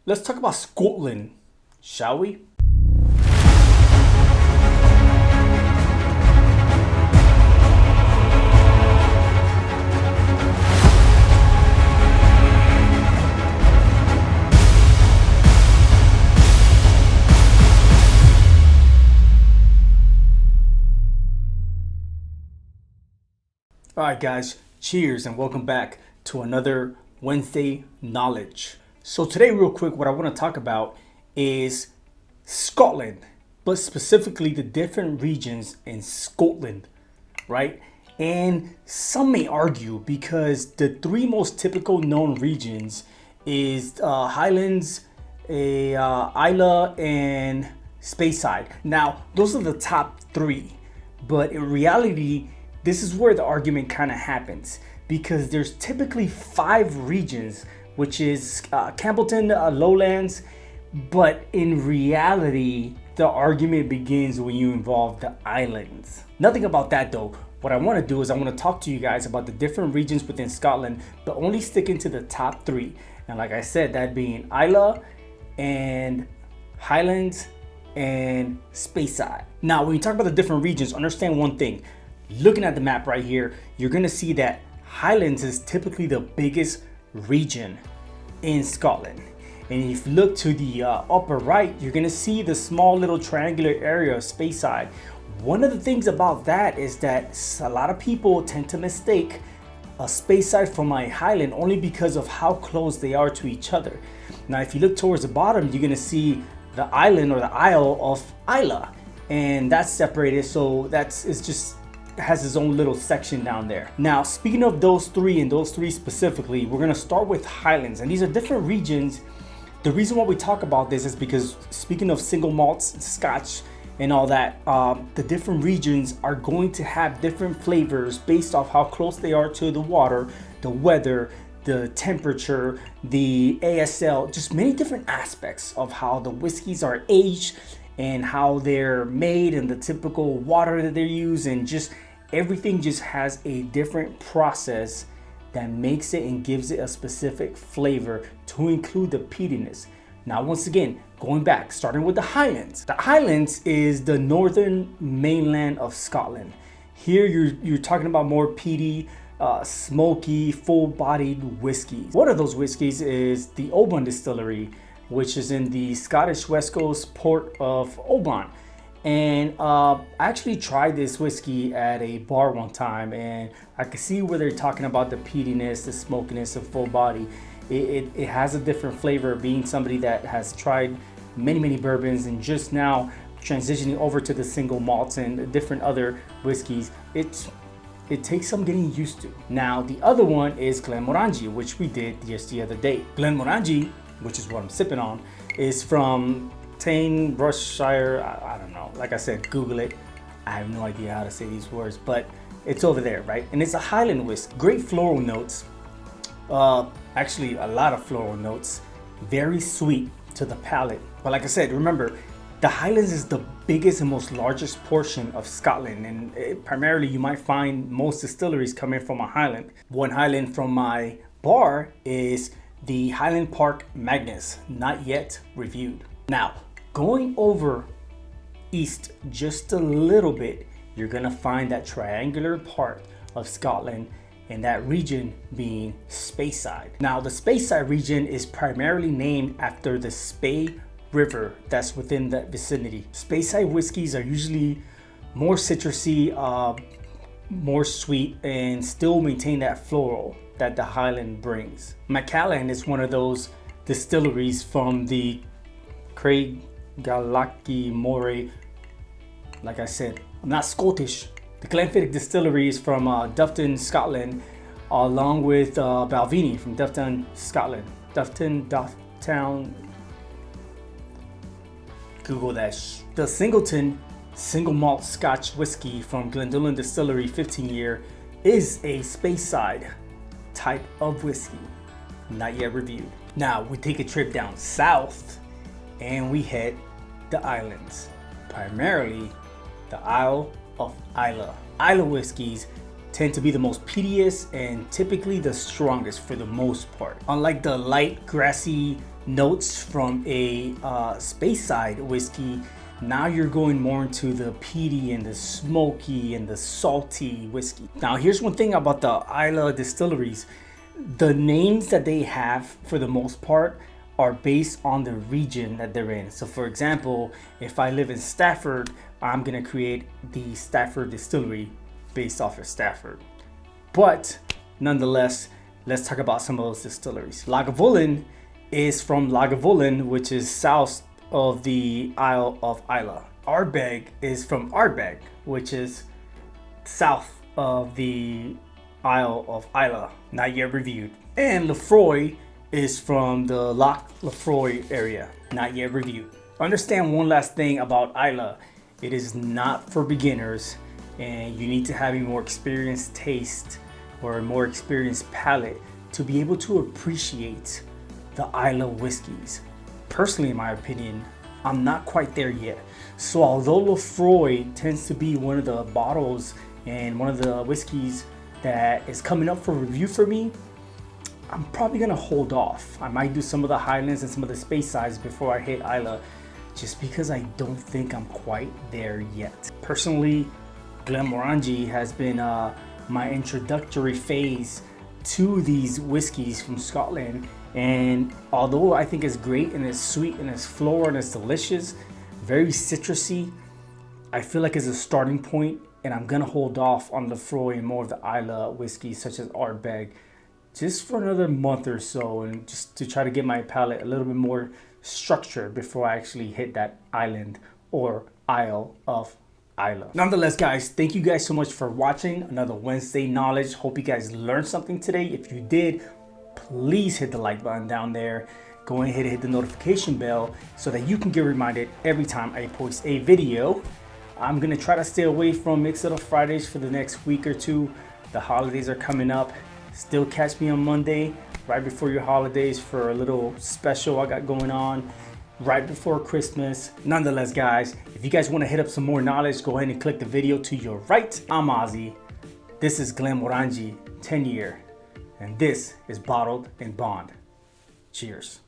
Let's talk about Scotland, shall we? All right, guys, cheers and welcome back to another Wednesday Knowledge. So today, real quick, what I want to talk about is Scotland, but specifically the different regions in Scotland, right? And some may argue because the three most typical known regions is Highlands, Islay, and Speyside. Now, those are the top three, but in reality, this is where the argument kind of happens because there's typically 5 regions, which is Campbellton, Lowlands, but in reality, the argument begins when you involve the islands. Nothing about that though. What I want to do is I want to talk to you guys about the different regions within Scotland, but only sticking to the top 3. And like I said, that being Islay and Highlands and Speyside. Now, when you talk about the different regions, understand one thing. Looking at the map right here, you're gonna see that Highlands is typically the biggest region in Scotland. And if you look to the upper right, you're gonna see the small little triangular area of Speyside. One of the things about that is that a lot of people tend to mistake a Speyside from a Highland only because of how close they are to each other. Now, if you look towards the bottom, you're gonna see the island or the Isle of Islay, and that's separated, so it's just has its own little section down there. Now, speaking of those three specifically, we're gonna start with Highlands, and these are different regions. The reason why we talk about this is because speaking of single malts, Scotch, and all that, the different regions are going to have different flavors based off how close they are to the water, the weather, the temperature, the ASL, just many different aspects of how the whiskeys are aged and how they're made and the typical water that they use, and just everything just has a different process that makes it and gives it a specific flavor to include the peatiness. Now, once again, going back, starting with the Highlands. The Highlands is the northern mainland of Scotland. Here you're talking about more peaty, smoky, full-bodied whiskeys. One of those whiskeys is the Oban Distillery, which is in the Scottish West Coast port of Oban. And I actually tried this whiskey at a bar one time, and I could see where they're talking about the peatiness, the smokiness of full body. It has a different flavor, being somebody that has tried many bourbons and just now transitioning over to the single malts and different other whiskeys. It takes some getting used to. Now, the other one is Glenmorangie, which we did just the other day. Glenmorangie, which is what I'm sipping on, is from Tain, Rushshire. I don't know. Like I said, Google it. I have no idea how to say these words, but it's over there, right? And it's a Highland whiskey. Great floral notes. Actually, a lot of floral notes. Very sweet to the palate. But like I said, remember, the Highlands is the biggest and most largest portion of Scotland, and primarily you might find most distilleries coming from a Highland. One Highland from my bar is the Highland Park Magnus, not yet reviewed. Now, going over east just a little bit, you're gonna find that triangular part of Scotland, and that region being Speyside. Now, the Speyside region is primarily named after the Spey River that's within that vicinity. Speyside whiskeys are usually more citrusy, more sweet, and still maintain that floral that the Highland brings. Macallan is one of those distilleries from the Craigellachie Moray. Like I said, I'm not Scottish. The Glenfiddich distillery is from Dufftown, Scotland, along with Balvenie from Dufftown, Scotland. Dufftown. Google that. The Singleton single malt Scotch whiskey from Glendullan Distillery 15-year is a Speyside type of whiskey, not yet reviewed. Now we take a trip down south and we hit the islands, primarily the Isle of Islay. Islay whiskeys tend to be the most peatiest and typically the strongest for the most part. Unlike the light, grassy notes from a Speyside whiskey. Now you're going more into the peaty and the smoky and the salty whiskey. Now here's one thing about the Eye-Luh distilleries. The names that they have for the most part are based on the region that they're in. So for example, if I live in Stafford, I'm gonna create the Stafford distillery based off of Stafford. But nonetheless, let's talk about some of those distilleries. Lagavulin is from Lagavulin, which is south of the Isle of Islay. Ardbeg is from Ardbeg, which is south of the Isle of Islay, not yet reviewed. And Lefroy is from the Loch Lefroy area, not yet reviewed. Understand one last thing about Islay. It is not for beginners, and you need to have a more experienced taste or a more experienced palate to be able to appreciate the Islay whiskeys. Personally, in my opinion, I'm not quite there yet. So although Lefroy tends to be one of the bottles and one of the whiskeys that is coming up for review for me, I'm probably gonna hold off. I might do some of the Highlands and some of the Speysides before I hit Islay, just because I don't think I'm quite there yet. Personally, Glenmorangie has been my introductory phase to these whiskeys from Scotland, and although I think it's great and it's sweet and it's floral and it's delicious, very citrusy, I feel like it's a starting point, and I'm gonna hold off on Lefroy and more of the Islay whiskeys such as Ardbeg just for another month or so, and just to try to get my palate a little bit more structured before I actually hit that island or Isle of Islay. Nonetheless, guys, thank you guys so much for watching another Wednesday Knowledge. Hope you guys learned something today. If you did, please hit the like button down there. Go ahead and hit the notification bell so that you can get reminded every time I post a video. I'm gonna try to stay away from Mix It Up Fridays for the next week or two. The holidays are coming up. Still catch me on Monday, right before your holidays, for a little special I got going on right before Christmas. Nonetheless, guys, if you guys want to hit up some more knowledge, go ahead and click the video to your right. I'm Ozzy. This is Glenmorangie 10 year, and this is Bottled in Bond. Cheers.